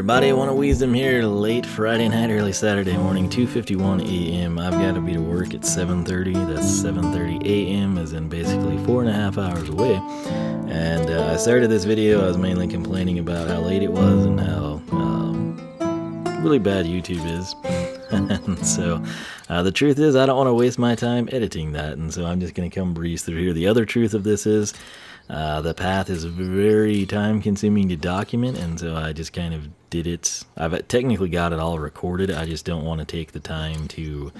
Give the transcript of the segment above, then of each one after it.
everybody, one of Wiisdom here, late Friday night, early Saturday morning, 2:51 a.m. I've got to be to work at 7:30, that's 7:30 a.m., as in basically 4.5 hours away, and I started this video, I was mainly complaining about how late it was and how really bad YouTube is, and so the truth is I don't want to waste my time editing that, and so I'm just going to come breeze through here. The other truth of this is the path is very time consuming to document, and so I just kind of did it. I've technically got it all recorded. I just don't want to take the time to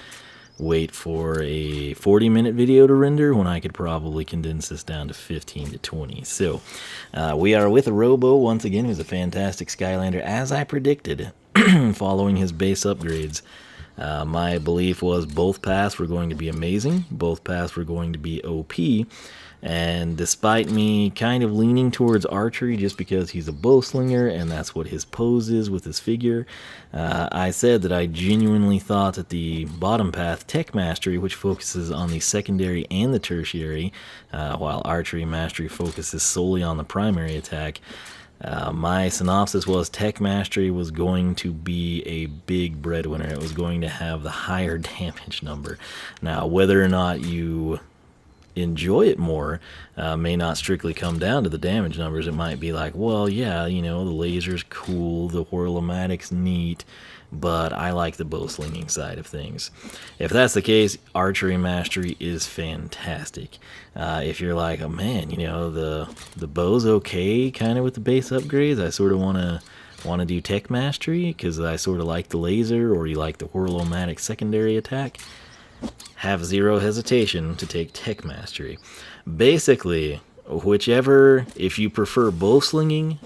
wait for a 40-minute video to render when I could probably condense this down to 15 to 20. So we are with Robo once again, who's a fantastic Skylander, as I predicted, following his base upgrades. My belief was both paths were going to be amazing, both paths were going to be OP, and despite me kind of leaning towards archery just because he's a bowslinger and that's what his pose is with his figure, I said that I genuinely thought that the bottom path, Tech Mastery, which focuses on the secondary and the tertiary, while Archery Mastery focuses solely on the primary attack, my synopsis was Tech Mastery was going to be a big breadwinner. It was going to have the higher damage number. Now, whether or not you enjoy it more may not strictly come down to the damage numbers. It might be like, well, yeah, you know, the laser's cool, the whirl-o-matic's neat, but I like the bow slinging side of things. If that's the case, Archery Mastery is fantastic. If you're like, oh man, you know, the bow's okay kind of with the base upgrades, I sort of want to do Tech Mastery because I sort of like the laser, or you like the whirl-o-matic secondary attack, have zero hesitation to take Tech Mastery. Basically, whichever, if you prefer bow slinging,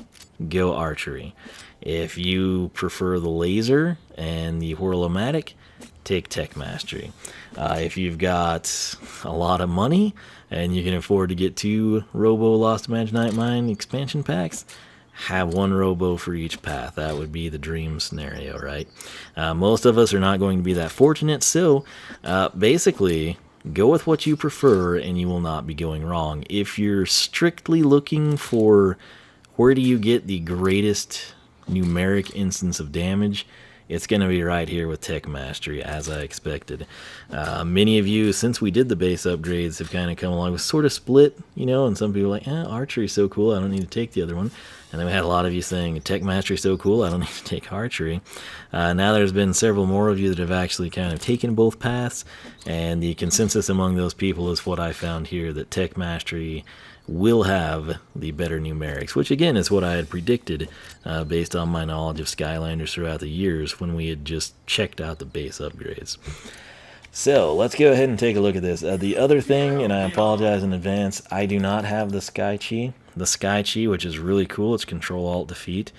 go archery. If you prefer the laser and the whirl-o-matic, take Tech Mastery. If you've got a lot of money and you can afford to get 2 Robo Lost Imaginite Mine expansion packs, have 1 Robo for each path. That would be the dream scenario, right? Most of us are not going to be that fortunate, so basically go with what you prefer and you will not be going wrong. If you're strictly looking for where do you get the greatest numeric instance of damage, it's going to be right here with Tech Mastery, as I expected. Many of you, since we did the base upgrades, have kind of come along with sort of split, you know, and some people are like, archery's so cool, I don't need to take the other one. And then we had a lot of you saying, Tech Mastery's so cool, I don't need to take archery. Now there's been several more of you that have actually kind of taken both paths, and the consensus among those people is what I found here, that Tech Mastery will have the better numerics, which again is what I had predicted based on my knowledge of Skylanders throughout the years when we had just checked out the base upgrades. So let's go ahead and take a look at this. The other thing, and I apologize in advance, I do not have the Sky Chi. The Sky Chi, which is really cool, it's CTRL-ALT-DEFEAT,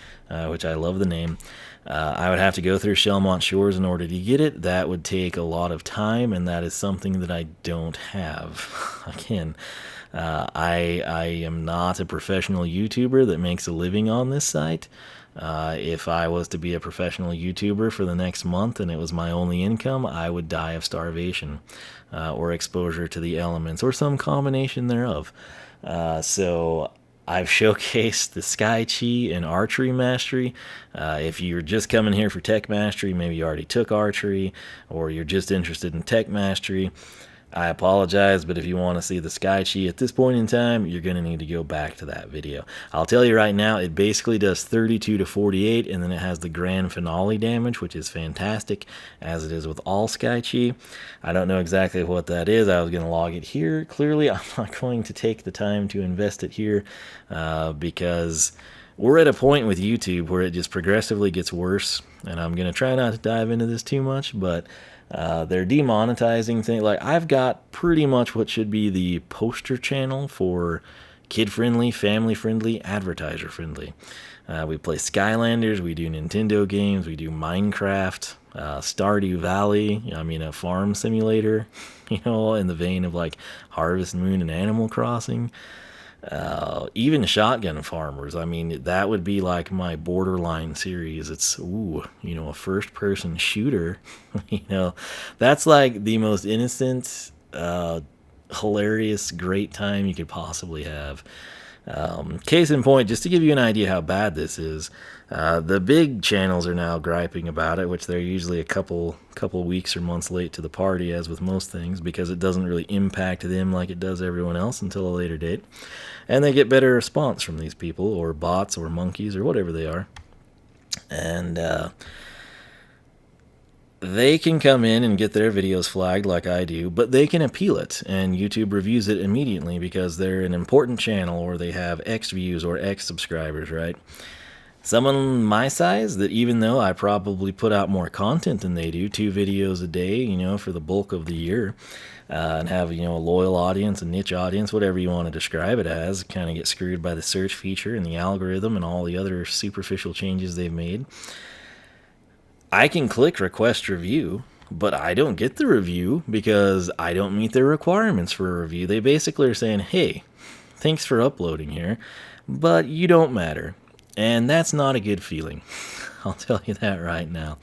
which I love the name. I would have to go through Shellmont Shores in order to get it. That would take a lot of time, and that is something that I don't have. Again, I am not a professional YouTuber that makes a living on this site. If I was to be a professional YouTuber for the next month and it was my only income, I would die of starvation or exposure to the elements or some combination thereof. So I've showcased the Sky Chi and Archery Mastery. If you're just coming here for Tech Mastery, maybe you already took Archery, or you're just interested in Tech Mastery, I apologize, but if you want to see the Sky Chi at this point in time, you're going to need to go back to that video. I'll tell you right now, it basically does 32 to 48, and then it has the grand finale damage, which is fantastic, as it is with all Sky Chi. I don't know exactly what that is. I was going to log it here. Clearly, I'm not going to take the time to invest it here because we're at a point with YouTube where it just progressively gets worse, and I'm going to try not to dive into this too much, but they're demonetizing things. Like, I've got pretty much what should be the poster channel for kid-friendly, family-friendly, advertiser-friendly. We play Skylanders, we do Nintendo games, we do Minecraft, Stardew Valley, I mean a farm simulator, you know, in the vein of like Harvest Moon and Animal Crossing. Even Shotgun Farmers, I mean, that would be like my borderline series. It's, you know, a first-person shooter, you know, that's like the most innocent, hilarious, great time you could possibly have. Case in point, just to give you an idea how bad this is, the big channels are now griping about it, which they're usually a couple weeks or months late to the party, as with most things, because it doesn't really impact them like it does everyone else until a later date. And they get better response from these people, or bots, or monkeys, or whatever they are. And they can come in and get their videos flagged like I do, but they can appeal it, and YouTube reviews it immediately because they're an important channel, or they have X views or X subscribers, right? Someone my size, that even though I probably put out more content than they do, 2 videos a day, you know, for the bulk of the year, and have, you know, a loyal audience, a niche audience, whatever you want to describe it as, kind of get screwed by the search feature and the algorithm and all the other superficial changes they've made. I can click request review, but I don't get the review because I don't meet their requirements for a review. They basically are saying, hey, thanks for uploading here, but you don't matter. And that's not a good feeling. I'll tell you that right now.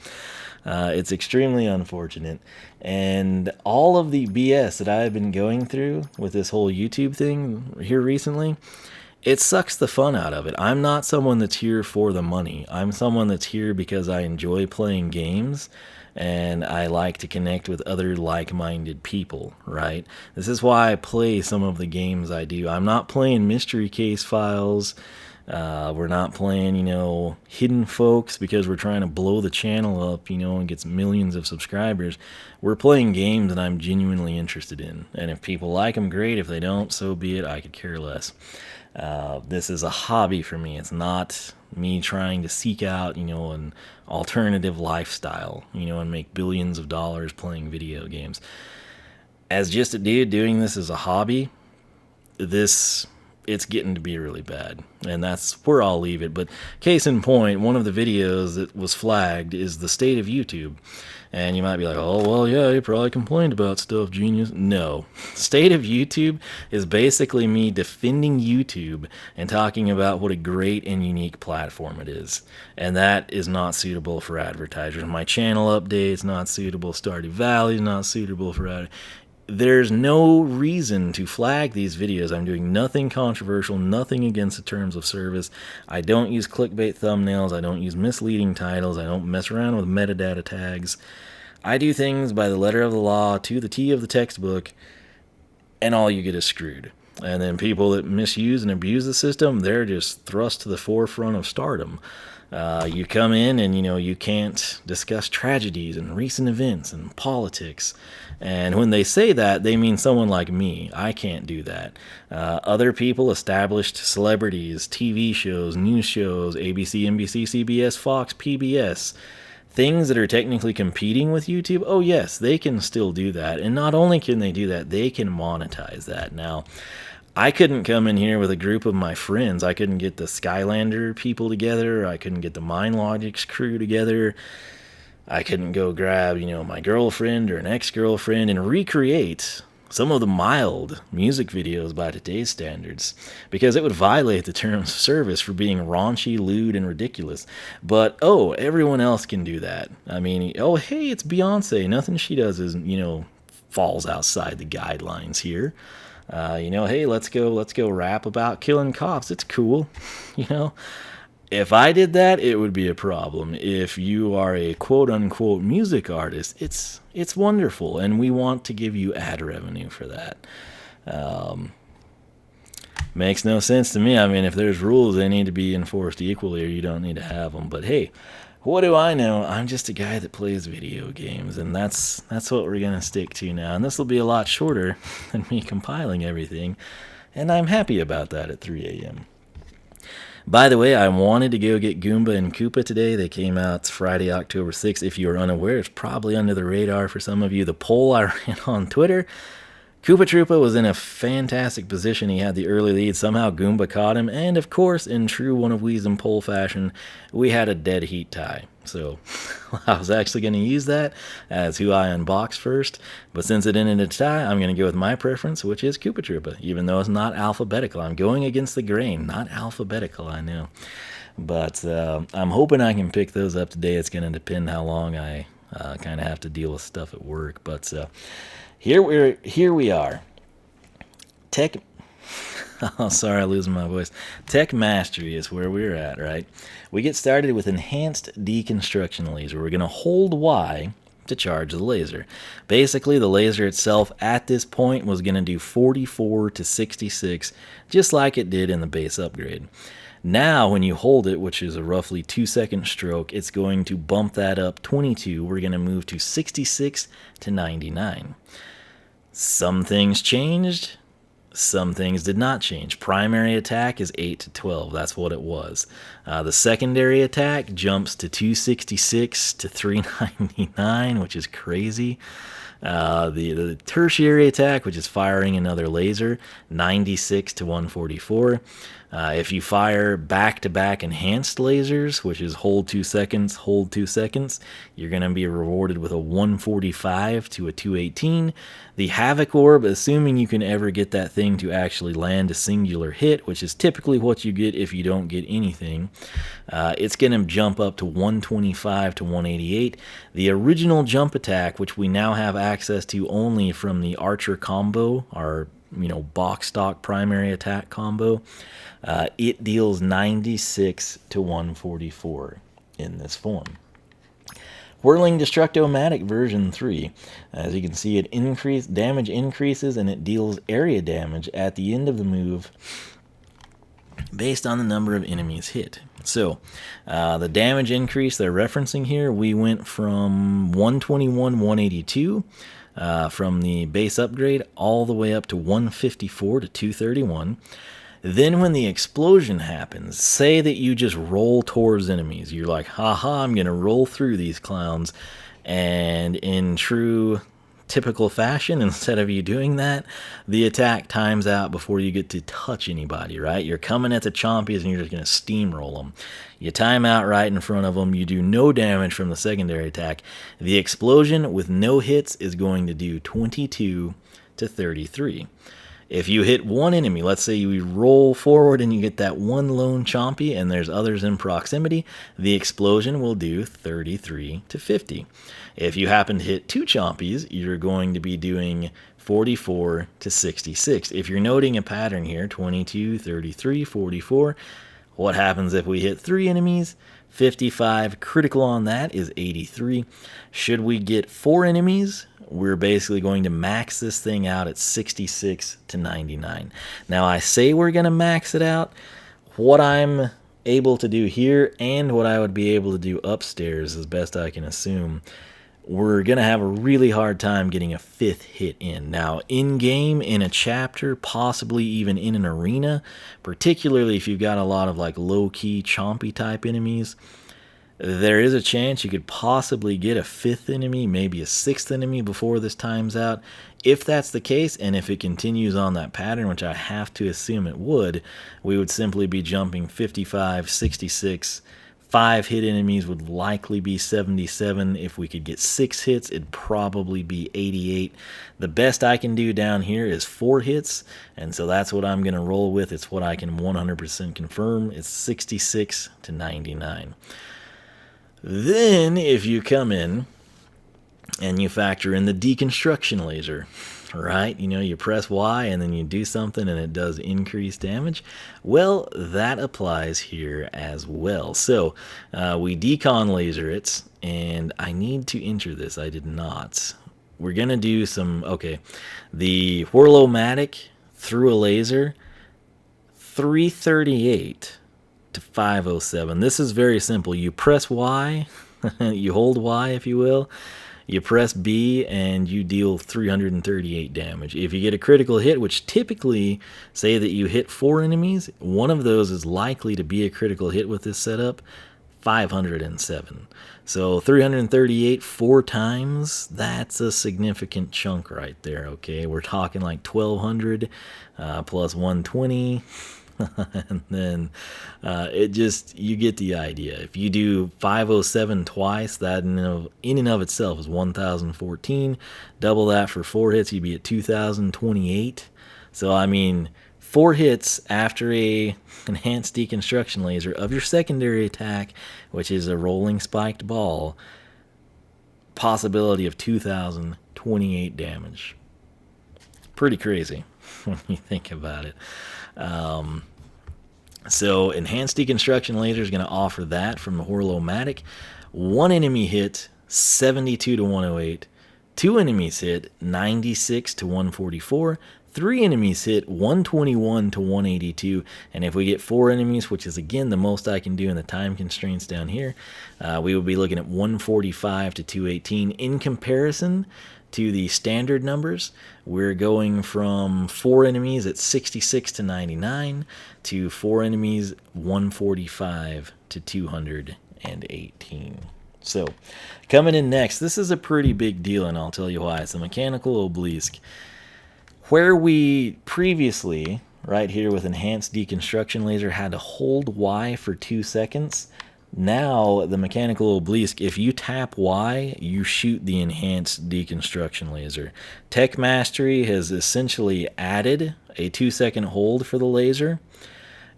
It's extremely unfortunate. And all of the BS that I've been going through with this whole YouTube thing here recently, it sucks the fun out of it. I'm not someone that's here for the money. I'm someone that's here because I enjoy playing games and I like to connect with other like-minded people, right? This is why I play some of the games I do. I'm not playing Mystery Case Files. We're not playing, you know, Hidden Folks because we're trying to blow the channel up, you know, and get millions of subscribers. We're playing games that I'm genuinely interested in. And if people like them, great. If they don't, so be it. I could care less. This is a hobby for me. It's not me trying to seek out, you know, an alternative lifestyle, you know, and make billions of dollars playing video games. As just a dude doing this as a hobby, it's getting to be really bad, and that's where I'll leave it. But case in point, one of the videos that was flagged is the state of YouTube. And you might be like, oh, well, yeah, you probably complained about stuff, genius. No. State of YouTube is basically me defending YouTube and talking about what a great and unique platform it is. And that is not suitable for advertisers. My channel update's not suitable. Stardew Valley's not suitable for advertisers. There's no reason to flag these videos. I'm doing nothing controversial, nothing against the terms of service. I don't use clickbait thumbnails. I don't use misleading titles. I don't mess around with metadata tags. I do things by the letter of the law, to the T of the textbook, and all you get is screwed. And then people that misuse and abuse the system, they're just thrust to the forefront of stardom. You come in and, you know, you can't discuss tragedies and recent events and politics. And when they say that, they mean someone like me. I can't do that. Other people, established celebrities, TV shows, news shows, ABC, NBC, CBS, Fox, PBS, things that are technically competing with YouTube, oh yes, they can still do that. And not only can they do that, they can monetize that. Now, I couldn't come in here with a group of my friends. I couldn't get the Skylander people together. I couldn't get the MindLogic's crew together. I couldn't go grab, you know, my girlfriend or an ex-girlfriend and recreate some of the mild music videos by today's standards, because it would violate the terms of service for being raunchy, lewd, and ridiculous. But, oh, everyone else can do that. I mean, oh, hey, it's Beyonce. Nothing she does is, you know, falls outside the guidelines here. You know, hey, let's go rap about killing cops. It's cool. You know, if I did that, it would be a problem. If you are a quote unquote music artist, it's wonderful, and we want to give you ad revenue for that. Makes no sense to me. I mean, if there's rules, they need to be enforced equally, or you don't need to have them. But hey, what do I know? I'm just a guy that plays video games, and that's what we're going to stick to now. And this will be a lot shorter than me compiling everything, and I'm happy about that at 3 a.m. By the way, I wanted to go get Goomba and Koopa today. They came out Friday, October 6th. If you are unaware, it's probably under the radar for some of you. The poll I ran on Twitter, Koopa Troopa was in a fantastic position. He had the early lead. Somehow Goomba caught him. And of course, in true One of Wiisdom poll fashion, we had a dead heat tie. So I was actually going to use that as who I unboxed first. But since it ended in a tie, I'm going to go with my preference, which is Koopa Troopa, even though it's not alphabetical. I'm going against the grain, not alphabetical, I know. But I'm hoping I can pick those up today. It's going to depend how long I kind of have to deal with stuff at work. But here we are. Oh, sorry, I'm losing my voice. Tech Mastery is where we're at, right? We get started with Enhanced Deconstruction Laser. We're going to hold Y to charge the laser. Basically, the laser itself at this point was going to do 44 to 66, just like it did in the base upgrade. Now, when you hold it, which is a roughly 2-second stroke, it's going to bump that up 22. We're going to move to 66 to 99. Some things changed. Some things did not change. Primary attack is 8 to 12. That's what it was. The secondary attack jumps to 266 to 399, which is crazy. The tertiary attack, which is firing another laser, 96 to 144. If you fire back-to-back enhanced lasers, which is hold 2 seconds, hold 2 seconds, you're going to be rewarded with a 145 to a 218. The Havoc Orb, assuming you can ever get that thing to actually land a singular hit, which is typically what you get if you don't get anything, it's going to jump up to 125 to 188. The original jump attack, which we now have access to only from the Archer combo, our box stock primary attack combo, it deals 96 to 144 in this form. Whirling Destruct-O-MATIC version 3. As you can see, damage increases and it deals area damage at the end of the move based on the number of enemies hit. So, the damage increase they're referencing here, we went from 121, 182 from the base upgrade all the way up to 154 to 231. Then when the explosion happens, say that you just roll towards enemies. You're like, haha, I'm going to roll through these clowns. And in true typical fashion, instead of you doing that, the attack times out before you get to touch anybody, right? You're coming at the chompies and you're just going to steamroll them. You time out right in front of them. You do no damage from the secondary attack. The explosion with no hits is going to do 22 to 33. If you hit one enemy, let's say you roll forward and you get that one lone chompy and there's others in proximity, the explosion will do 33 to 50. If you happen to hit two chompies, you're going to be doing 44 to 66. If you're noting a pattern here, 22, 33, 44, what happens if we hit three enemies? 55. Critical on that is 83. Should we get four enemies, we're basically going to max this thing out at 66 to 99. Now, I say we're going to max it out. What I'm able to do here and what I would be able to do upstairs, as best I can assume, we're going to have a really hard time getting a fifth hit in. Now, in-game, in a chapter, possibly even in an arena, particularly if you've got a lot of like low-key chompy type enemies, there is a chance you could possibly get a fifth enemy, maybe a sixth enemy before this times out. If that's the case, and if it continues on that pattern, which I have to assume it would, we would simply be jumping 55, 66. 5 hit enemies would likely be 77. If we could get 6 hits, it'd probably be 88. The best I can do down here is 4 hits, and so that's what I'm going to roll with. It's what I can 100% confirm. It's 66 to 99. Then, if you come in and you factor in the deconstruction laser, right? You press Y and then you do something and it does increased damage. Well, that applies here as well. So, we decon laser it, and I need to enter this. I did not. We're going to do some, okay, the Whirl-O-MATIC through a laser, 338. to 507. This is very simple. You press Y, you hold Y if you will, you press B and you deal 338 damage. If you get a critical hit, which typically say that you hit 4 enemies, one of those is likely to be a critical hit with this setup, 507. So 338 4 times, that's a significant chunk right there, okay? We're talking like 1200 plus 120. And then you get the idea. If you do 507 twice, that in and of itself is 1014. Double that for 4 hits, you'd be at 2028. So I mean, 4 hits after a enhanced deconstruction laser of your secondary attack, which is a rolling spiked ball, possibility of 2028 damage. Pretty crazy. when you think about it. So enhanced deconstruction laser is going to offer that from the WHIRL-O-MATIC. One enemy hit 72 to 108. Two enemies hit 96 to 144. Three enemies hit 121 to 182, and if we get four enemies, which is again the most I can do in the time constraints down here, we would be looking at 145 to 218. In comparison to the standard numbers, we're going from four enemies at 66 to 99 to four enemies 145 to 218. So, coming in next, this is a pretty big deal, and I'll tell you why. It's the mechanical obelisk. Where we previously, right here with enhanced deconstruction laser, had to hold Y for 2 seconds, now the mechanical obelisk, if you tap Y, you shoot the enhanced deconstruction laser. Tech Mastery has essentially added a 2-second hold for the laser,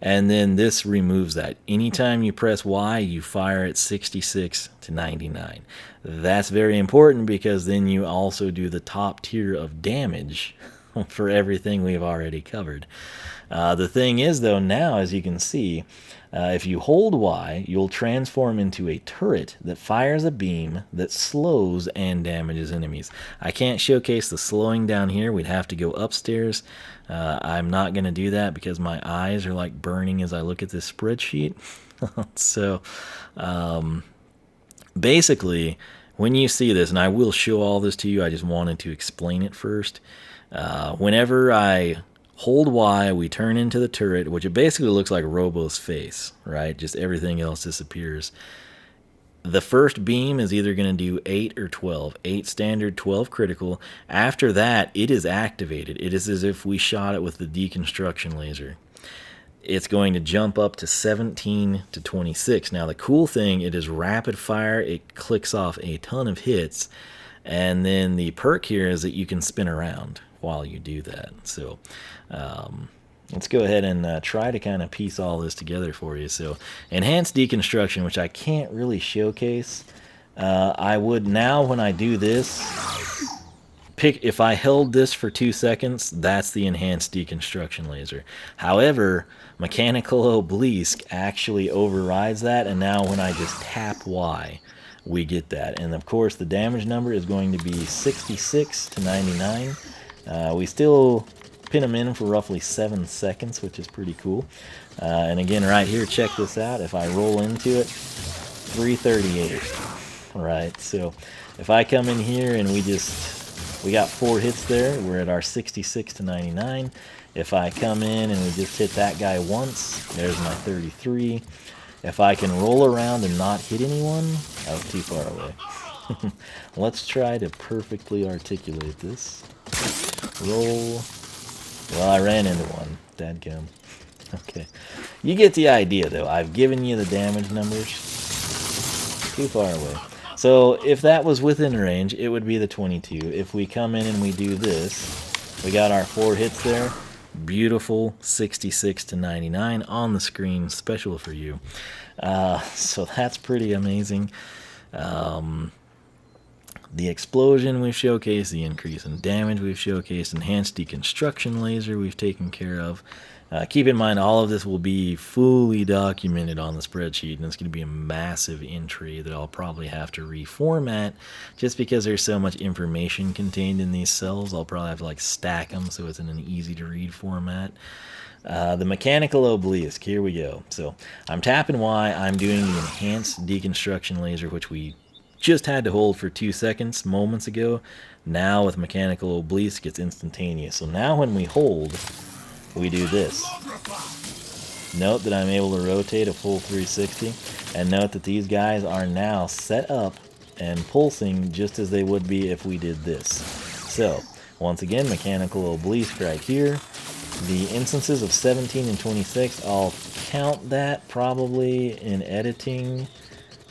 and then this removes that. Anytime you press Y, you fire at 66 to 99. That's very important because then you also do the top tier of damage for everything we've already covered. The thing is, though, now, as you can see, if you hold Y, you'll transform into a turret that fires a beam that slows and damages enemies. I can't showcase the slowing down here. We'd have to go upstairs. I'm not going to do that because my eyes are like burning as I look at this spreadsheet. So, basically, when you see this, and I will show all this to you, I just wanted to explain it first. Whenever I hold Y, we turn into the turret, which it basically looks like Robo's face, right? Just everything else disappears. The first beam is either going to do 8 or 12. 8 standard, 12 critical. After that, it is activated. It is as if we shot it with the deconstruction laser. It's going to jump up to 17 to 26. Now, the cool thing, it is rapid fire. It clicks off a ton of hits. And then the perk here is that you can spin around while you do that. So let's go ahead and try to kind of piece all this together for you. So enhanced deconstruction, which I can't really showcase. I would now, when I do this, if I held this for 2 seconds, that's the enhanced deconstruction laser. However, mechanical obelisk actually overrides that, and now when I just tap Y, we get that. And of course the damage number is going to be 66 to 99. We still pin them in for roughly 7 seconds, which is pretty cool. And again, right here, check this out. If I roll into it, 338. Right, so if I come in here and we got 4 hits there, we're at our 66 to 99. If I come in and we just hit that guy once, there's my 33. If I can roll around and not hit anyone, I was too far away. Let's try to perfectly articulate this. Roll. Well, I ran into one. Dadgum. Okay. You get the idea, though. I've given you the damage numbers. Too far away. So if that was within range, it would be the 22. If we come in and we do this, we got our 4 hits there. Beautiful 66 to 99 on the screen, special for you. So that's pretty amazing. The explosion we've showcased, the increase in damage we've showcased, enhanced deconstruction laser we've taken care of. Keep in mind, all of this will be fully documented on the spreadsheet, and it's going to be a massive entry that I'll probably have to reformat just because there's so much information contained in these cells. I'll probably have to like stack them so it's in an easy-to-read format. The mechanical obelisk, here we go. So I'm tapping Y, I'm doing the enhanced deconstruction laser, which we just had to hold for 2 seconds moments ago. Now with mechanical obelisk, it's instantaneous. So now when we hold, we do this. Note that I'm able to rotate a full 360, and note that these guys are now set up and pulsing just as they would be if we did this. So once again, mechanical obelisk right here. The instances of 17 and 26, I'll count that probably in editing.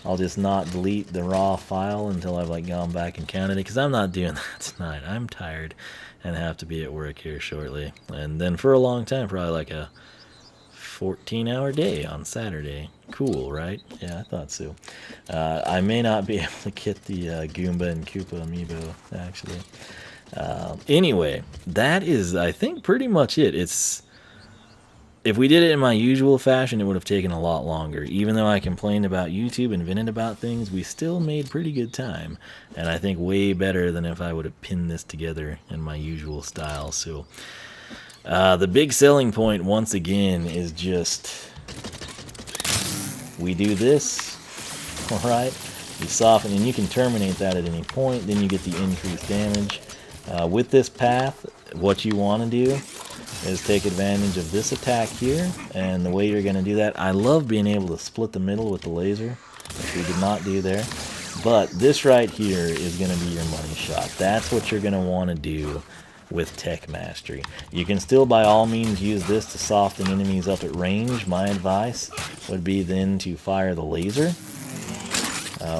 I'll just not delete the raw file until I've like gone back and counted it, because I'm not doing that tonight. I'm tired and have to be at work here shortly. And then for a long time, probably like a 14-hour day on Saturday. Cool, right? Yeah, I thought so. I may not be able to get the Goomba and Koopa amiibo, actually. Anyway, that is, I think, pretty much it. If we did it in my usual fashion, it would have taken a lot longer. Even though I complained about YouTube and vented about things, we still made pretty good time. And I think way better than if I would have pinned this together in my usual style. So the big selling point, once again, is just we do this, all right? You soften, and you can terminate that at any point. Then you get the increased damage. With this path, what you want to do is take advantage of this attack here, and the way you're going to do that, I love being able to split the middle with the laser, which we did not do there, but this right here is going to be your money shot. That's what you're going to want to do with Tech Mastery. You can still by all means use this to soften enemies up at range. My advice would be then to fire the laser,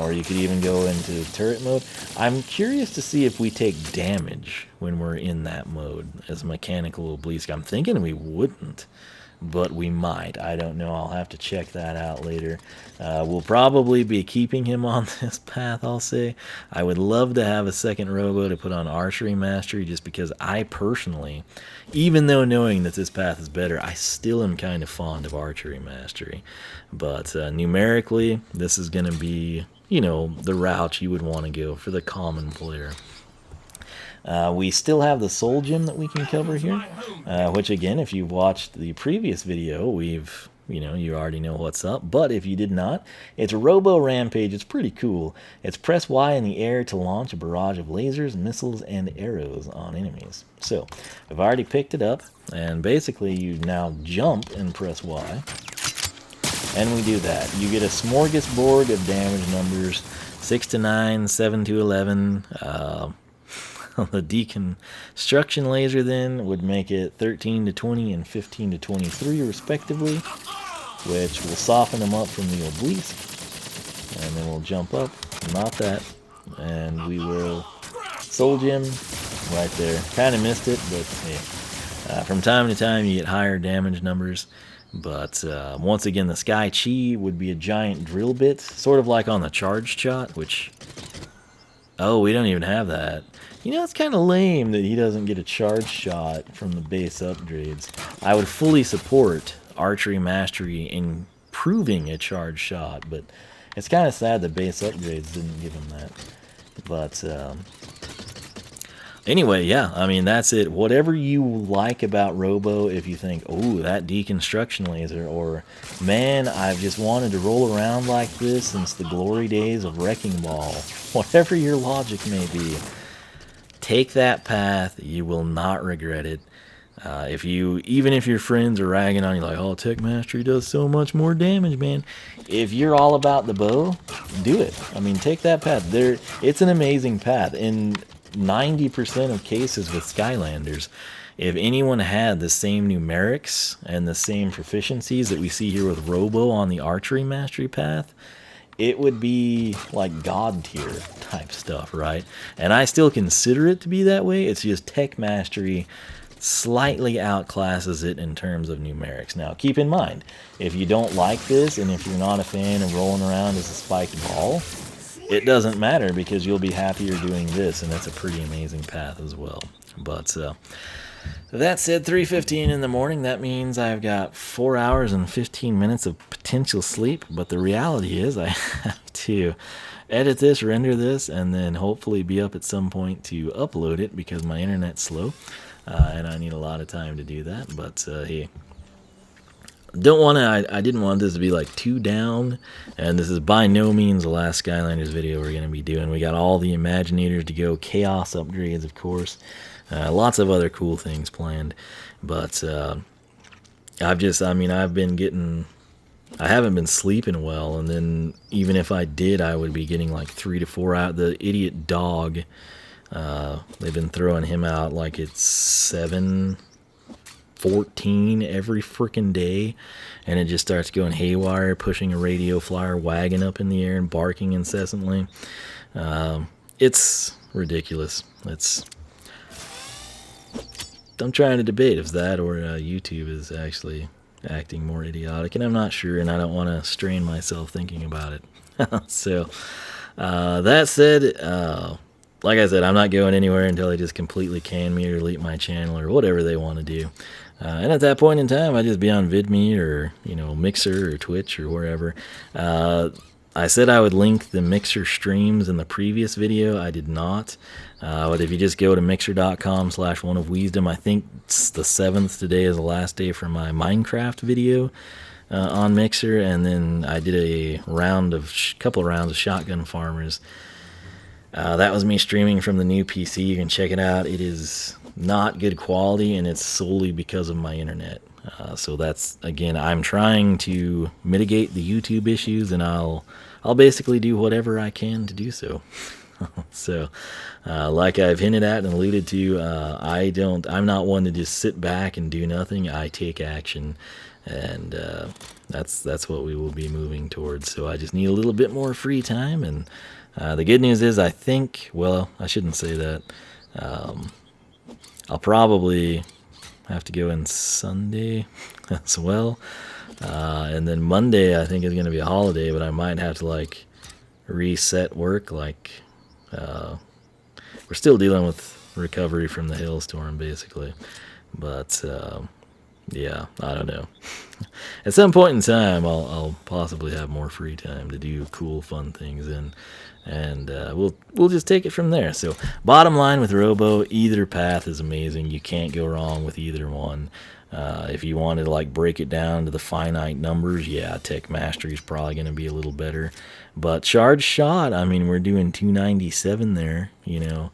or you could even go into turret mode. I'm curious to see if we take damage when we're in that mode as mechanical obelisk. I'm thinking we wouldn't, but we might. I don't know. I'll have to check that out later. We'll probably be keeping him on this path, I'll say. I would love to have a second robo to put on Archery Mastery, just because I personally, even though knowing that this path is better, I still am kind of fond of Archery Mastery. But numerically, this is going to be, you know, the route you would want to go for the common player. We still have the soul gem that we can cover here, which again, if you've watched the previous video, you already know what's up. But if you did not, it's a Robo Rampage. It's pretty cool. It's press Y in the air to launch a barrage of lasers, missiles, and arrows on enemies. So I've already picked it up, and basically you now jump and press Y. And we do that. You get a smorgasbord of damage numbers, 6 to 9, 7 to 11. The deconstruction laser then would make it 13 to 20 and 15 to 23 respectively, which will soften them up from the obelisk. And then we'll jump up, not that, and we will soul gem right there. Kind of missed it, but hey, from time to time you get higher damage numbers. But once again, the Sky Chi would be a giant drill bit, sort of like on the charge shot, which, oh, we don't even have that. You know, it's kind of lame that he doesn't get a charge shot from the base upgrades. I would fully support Archery Mastery in proving a charge shot, but it's kind of sad the base upgrades didn't give him that. But anyway, yeah, I mean, that's it. Whatever you like about Robo, if you think, oh, that deconstruction laser, or, man, I've just wanted to roll around like this since the glory days of Wrecking Ball, whatever your logic may be, take that path. You will not regret it. Even if your friends are ragging on you like, oh, Tech Mastery does so much more damage, man. If you're all about the bow, do it. I mean, take that path. It's an amazing path. In 90% of cases with Skylanders, if anyone had the same numerics and the same proficiencies that we see here with Robo on the Archery Mastery path, it would be like God tier type stuff, right? And I still consider it to be that way. It's just Tech Mastery slightly outclasses it in terms of numerics. Now, keep in mind, if you don't like this, and if you're not a fan of rolling around as a spiked ball, it doesn't matter, because you'll be happier doing this, and that's a pretty amazing path as well. But that said, 3:15 in the morning, that means I've got 4 hours and 15 minutes of potential sleep, but the reality is I have to edit this, render this, and then hopefully be up at some point to upload it, because my internet's slow, and I need a lot of time to do that. But hey, I didn't want this to be like too down, and this is by no means the last Skylanders video we're going to be doing. We got all the Imaginators to go, Chaos upgrades, of course, lots of other cool things planned, but I haven't been sleeping well, and then even if I did, I would be getting like 3 to 4 out. The idiot dog, they've been throwing him out like it's 7:14 every freaking day, and it just starts going haywire, pushing a radio flyer wagon up in the air and barking incessantly. It's ridiculous. I'm trying to debate if that or YouTube is actually acting more idiotic, and I'm not sure, and I don't want to strain myself thinking about it. So that said, like I said, I'm not going anywhere until they just completely can me or delete my channel or whatever they want to do. And at that point in time, I just be on VidMe or, you know, Mixer or Twitch or wherever. I said I would link the Mixer streams in the previous video. I did not. But if you just go to mixer.com/oneofwiisdom, I think it's the 7th today is the last day for my Minecraft video on Mixer. And then I did a couple rounds of Shotgun Farmers. That was me streaming from the new PC. You can check it out. It is not good quality, and it's solely because of my internet. So that's, again, I'm trying to mitigate the YouTube issues, and I'll basically do whatever I can to do so. So, like I've hinted at and alluded to, I'm not one to just sit back and do nothing. I take action, and that's what we will be moving towards. So I just need a little bit more free time, and the good news is I think, well, I shouldn't say that. I'll probably have to go in Sunday as well. And then Monday I think is going to be a holiday, but I might have to like reset work. Like we're still dealing with recovery from the hailstorm basically. But yeah, I don't know. At some point in time I'll possibly have more free time to do cool fun things, and we'll just take it from there. So bottom line with Robo, either path is amazing. You can't go wrong with either one. If you wanted to like break it down to the finite numbers, yeah, Tech Mastery is probably going to be a little better. But Charge Shot, I mean, we're doing 297 there, you know.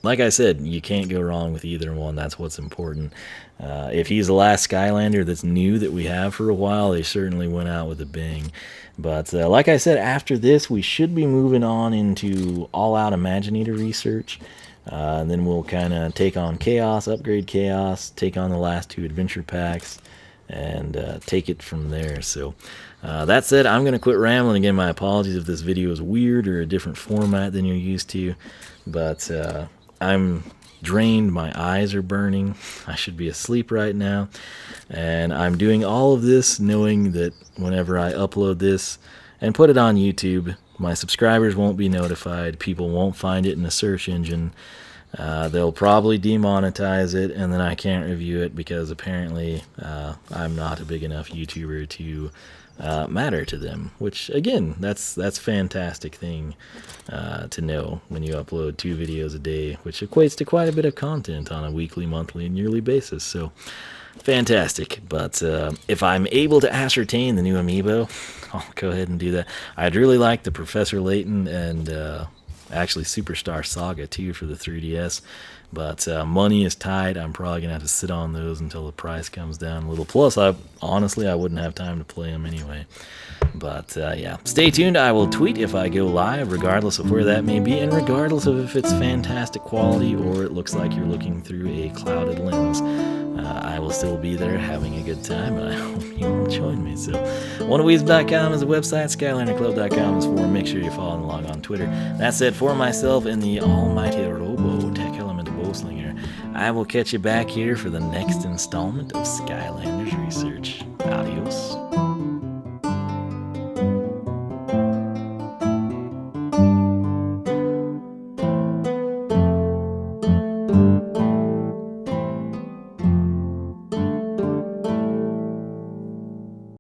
Like I said, you can't go wrong with either one. That's what's important. If he's the last Skylander that's new that we have for a while, they certainly went out with a bang. But like I said, after this, we should be moving on into all-out Imaginator research. And then we'll kind of take on Chaos, upgrade Chaos, take on the last 2 adventure packs, and take it from there. So that said, I'm going to quit rambling. Again, my apologies if this video is weird or a different format than you're used to. But I'm drained, my eyes are burning, I should be asleep right now, and I'm doing all of this knowing that whenever I upload this and put it on YouTube, my subscribers won't be notified, people won't find it in the search engine, they'll probably demonetize it, and then I can't review it because apparently I'm not a big enough YouTuber to matter to them, which again, that's a fantastic thing to know when you upload 2 videos a day, which equates to quite a bit of content on a weekly, monthly, and yearly basis. So fantastic. But if I'm able to ascertain the new amiibo, I'll go ahead and do that. I'd really like the Professor Layton and actually Superstar Saga too for the 3DS. But money is tight. I'm probably going to have to sit on those until the price comes down a little. Plus, honestly, I wouldn't have time to play them anyway. But, yeah. Stay tuned. I will tweet if I go live, regardless of where that may be, and regardless of if it's fantastic quality or it looks like you're looking through a clouded lens. I will still be there having a good time, and I hope you will join me. So, oneofwiisdom.com is the website. SkylanderClub.com is for. Make sure you're following along on Twitter. That said, for myself and the almighty Robo Tech Element Bowslinger, I will catch you back here for the next installment of Skylanders Research.